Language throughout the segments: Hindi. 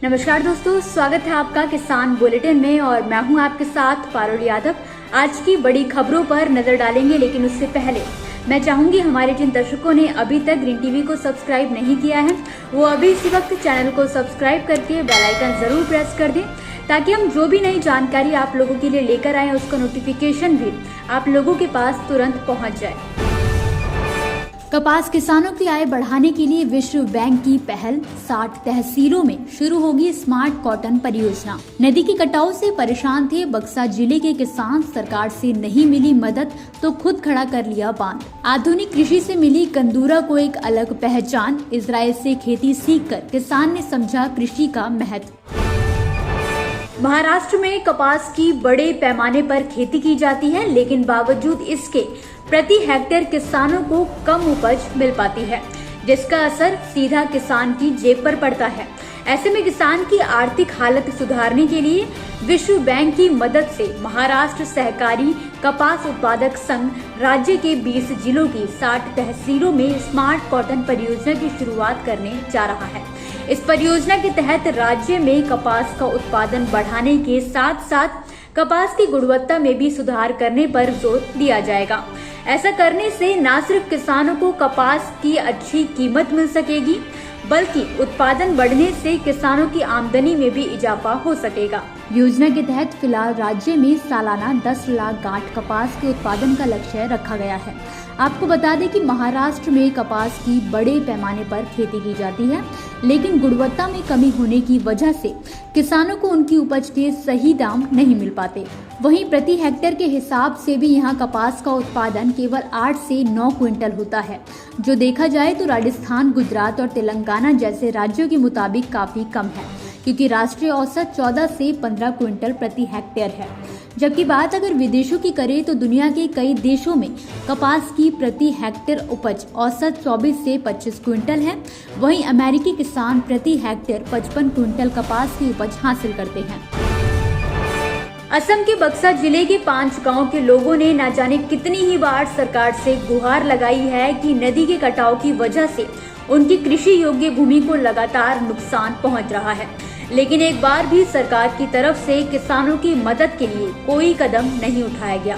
नमस्कार दोस्तों, स्वागत है आपका किसान बुलेटिन में और मैं हूं आपके साथ पारुल यादव। आज की बड़ी खबरों पर नजर डालेंगे, लेकिन उससे पहले मैं चाहूंगी हमारे जिन दर्शकों ने अभी तक ग्रीन टीवी को सब्सक्राइब नहीं किया है वो अभी इसी वक्त चैनल को सब्सक्राइब करके बेल आइकन जरूर प्रेस कर दें, ताकि हम जो भी नई जानकारी आप लोगों के लिए लेकर आए उसका नोटिफिकेशन भी आप लोगों के पास तुरंत पहुंच जाए। कपास किसानों की आय बढ़ाने के लिए विश्व बैंक की पहल, 60 तहसीलों में शुरू होगी स्मार्ट कॉटन परियोजना। नदी के कटाव से परेशान थे बक्सा जिले के किसान, सरकार से नहीं मिली मदद तो खुद खड़ा कर लिया बांध। आधुनिक कृषि से मिली गंदूरा को एक अलग पहचान, इजराइल से खेती सीखकर किसान ने समझा कृषि का महत्व। महाराष्ट्र में कपास की बड़े पैमाने पर खेती की जाती है, लेकिन बावजूद इसके प्रति हेक्टेयर किसानों को कम उपज मिल पाती है, जिसका असर सीधा किसान की जेब पर पड़ता है। ऐसे में किसान की आर्थिक हालत सुधारने के लिए विश्व बैंक की मदद से महाराष्ट्र सहकारी कपास उत्पादक संघ राज्य के 20 जिलों की 60 तहसीलों में स्मार्ट कॉटन परियोजना की शुरुआत करने जा रहा है। इस परियोजना के तहत राज्य में कपास का उत्पादन बढ़ाने के साथ साथ कपास की गुणवत्ता में भी सुधार करने पर जोर दिया जाएगा। ऐसा करने से न सिर्फ किसानों को कपास की अच्छी कीमत मिल सकेगी, बल्कि उत्पादन बढ़ने से किसानों की आमदनी में भी इजाफा हो सकेगा। योजना के तहत फिलहाल राज्य में सालाना 10 लाख गांठ कपास के उत्पादन का लक्ष्य रखा गया है। आपको बता दें कि महाराष्ट्र में कपास की बड़े पैमाने पर खेती की जाती है, लेकिन गुणवत्ता में कमी होने की वजह से किसानों को उनकी उपज के सही दाम नहीं मिल पाते। वहीं प्रति हेक्टेयर के हिसाब से भी यहाँ कपास का उत्पादन केवल 8 से 9 क्विंटल होता है, जो देखा जाए तो राजस्थान, गुजरात और तेलंगाना जैसे राज्यों के मुताबिक काफी कम है, क्योंकि राष्ट्रीय औसत 14 से 15 क्विंटल प्रति हेक्टेयर है। जबकि बात अगर विदेशों की करें तो दुनिया के कई देशों में कपास की प्रति हेक्टेयर उपज औसत 24 से 25 क्विंटल है। वहीं अमेरिकी किसान प्रति हेक्टेयर 55 क्विंटल कपास की उपज हासिल करते हैं। असम के बक्सा जिले के 5 गांव के लोगों ने न जाने कितनी ही बार सरकार से गुहार लगाई है कि नदी के कटाव की वजह से उनकी कृषि योग्य भूमि को लगातार नुकसान पहुंच रहा है, लेकिन एक बार भी सरकार की तरफ से किसानों की मदद के लिए कोई कदम नहीं उठाया गया।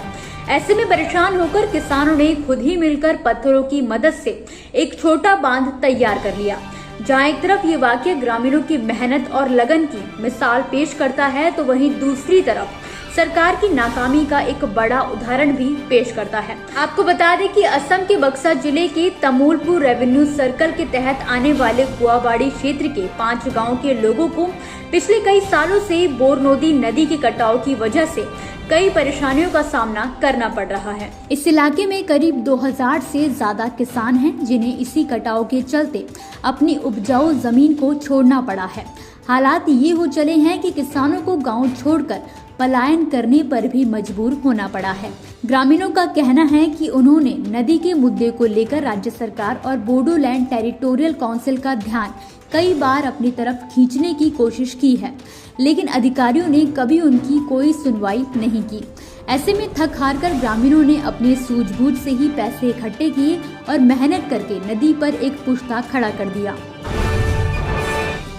ऐसे में परेशान होकर किसानों ने खुद ही मिलकर पत्थरों की मदद से एक छोटा बांध तैयार कर लिया। जहां एक तरफ ये वाकया ग्रामीणों की मेहनत और लगन की मिसाल पेश करता है, तो वहीं दूसरी तरफ सरकार की नाकामी का एक बड़ा उदाहरण भी पेश करता है। आपको बता दें कि असम के बक्सा जिले के तमूलपुर रेवेन्यू सर्कल के तहत आने वाले गुआबाड़ी क्षेत्र के 5 गांव के लोगों को पिछले कई सालों से बोरनोदी नदी के कटाव की वजह से कई परेशानियों का सामना करना पड़ रहा है। इस इलाके में करीब 2000 से ज्यादा किसान हैं, जिन्हें इसी कटाव के चलते अपनी उपजाऊ जमीन को छोड़ना पड़ा है। हालात ये हो चले हैं कि किसानों को गांव छोड़कर पलायन करने पर भी मजबूर होना पड़ा है। ग्रामीणों का कहना है कि उन्होंने नदी के मुद्दे को लेकर राज्य सरकार और बोडोलैंड टेरिटोरियल काउंसिल का ध्यान कई बार अपनी तरफ खींचने की कोशिश की है, लेकिन अधिकारियों ने कभी उनकी कोई सुनवाई नहीं की। ऐसे में थक हार कर ग्रामीणों ने अपने सूझबूझ से ही पैसे इकट्ठे किए और मेहनत करके नदी पर एक पुश्ता खड़ा कर दिया।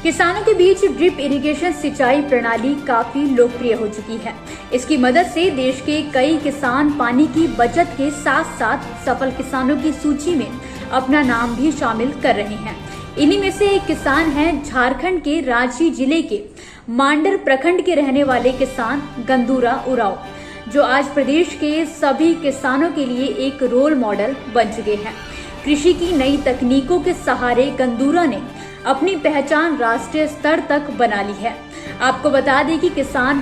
किसानों के बीच ड्रिप इरिगेशन सिंचाई प्रणाली काफी लोकप्रिय हो चुकी है। इसकी मदद से देश के कई किसान पानी की बचत के साथ साथ सफल किसानों की सूची में अपना नाम भी शामिल कर रहे हैं। इन्हीं में से एक किसान हैं झारखंड के रांची जिले के मांडर प्रखंड के रहने वाले किसान गंदूरा उरांव, जो आज प्रदेश के सभी किसानों के लिए एक रोल मॉडल बन चुके हैं। कृषि की नई तकनीकों के सहारे गंदूरा ने अपनी पहचान राष्ट्रीय स्तर तक बना ली है। आपको बता दें कि किसान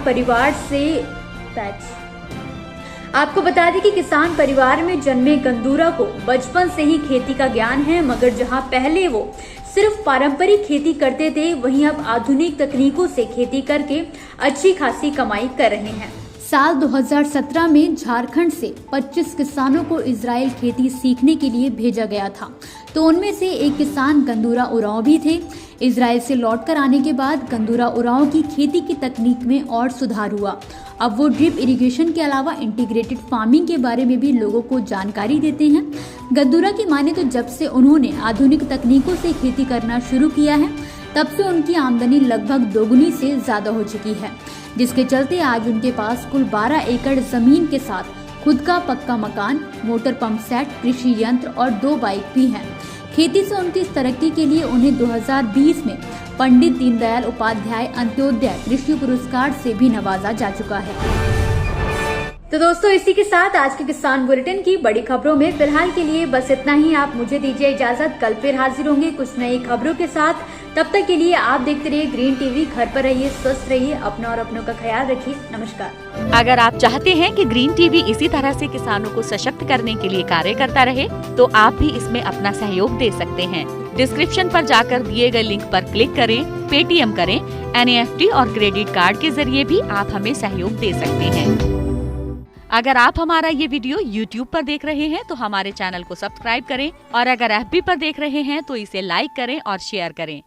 परिवार में जन्मे गंदूरा को बचपन से ही खेती का ज्ञान है, मगर जहां पहले वो सिर्फ पारंपरिक खेती करते थे, वहीं अब आधुनिक तकनीकों से खेती करके अच्छी खासी कमाई कर रहे हैं। साल 2017 में झारखंड से 25 किसानों को इजराइल खेती सीखने के लिए भेजा गया था, तो उनमें से एक किसान गंदूरा उरांव भी थे। इजराइल से लौटकर आने के बाद गंदूरा उरांव की खेती की तकनीक में और सुधार हुआ। अब वो ड्रिप इरिगेशन के अलावा इंटीग्रेटेड फार्मिंग के बारे में भी लोगों को जानकारी देते हैं। गंदूरा की माने तो जब से उन्होंने आधुनिक तकनीकों से खेती करना शुरू किया है, तब से उनकी आमदनी लगभग दोगुनी से ज्यादा हो चुकी है, जिसके चलते आज उनके पास कुल 12 एकड़ जमीन के साथ खुद का पक्का मकान, मोटर पंप सेट, कृषि यंत्र और 2 बाइक भी हैं। खेती से उनकी इस तरक्की के लिए उन्हें 2020 में पंडित दीनदयाल उपाध्याय अंत्योदय कृषि पुरस्कार से भी नवाजा जा चुका है। तो दोस्तों, इसी के साथ आज के किसान बुलेटिन की बड़ी खबरों में फिलहाल के लिए बस इतना ही। आप मुझे दीजिए इजाजत, कल फिर हाजिर होंगे कुछ नई खबरों के साथ। तब तक के लिए आप देखते रहिए ग्रीन टीवी। घर पर रहिए, स्वस्थ रहिए, अपना और अपनों का ख्याल रखिए। नमस्कार। अगर आप चाहते हैं कि ग्रीन टीवी इसी तरह से किसानों को सशक्त करने के लिए कार्य करता रहे, तो आप भी इसमें अपना सहयोग दे सकते हैं। डिस्क्रिप्शन पर जाकर दिए गए लिंक पर क्लिक करें, पेटीएम करें, NEFT और क्रेडिट कार्ड के जरिए भी आप हमें सहयोग दे सकते हैं। अगर आप हमारा ये वीडियो YouTube पर देख रहे हैं तो हमारे चैनल को सब्सक्राइब करें, और अगर FB पर देख रहे हैं तो इसे लाइक करें और शेयर करें।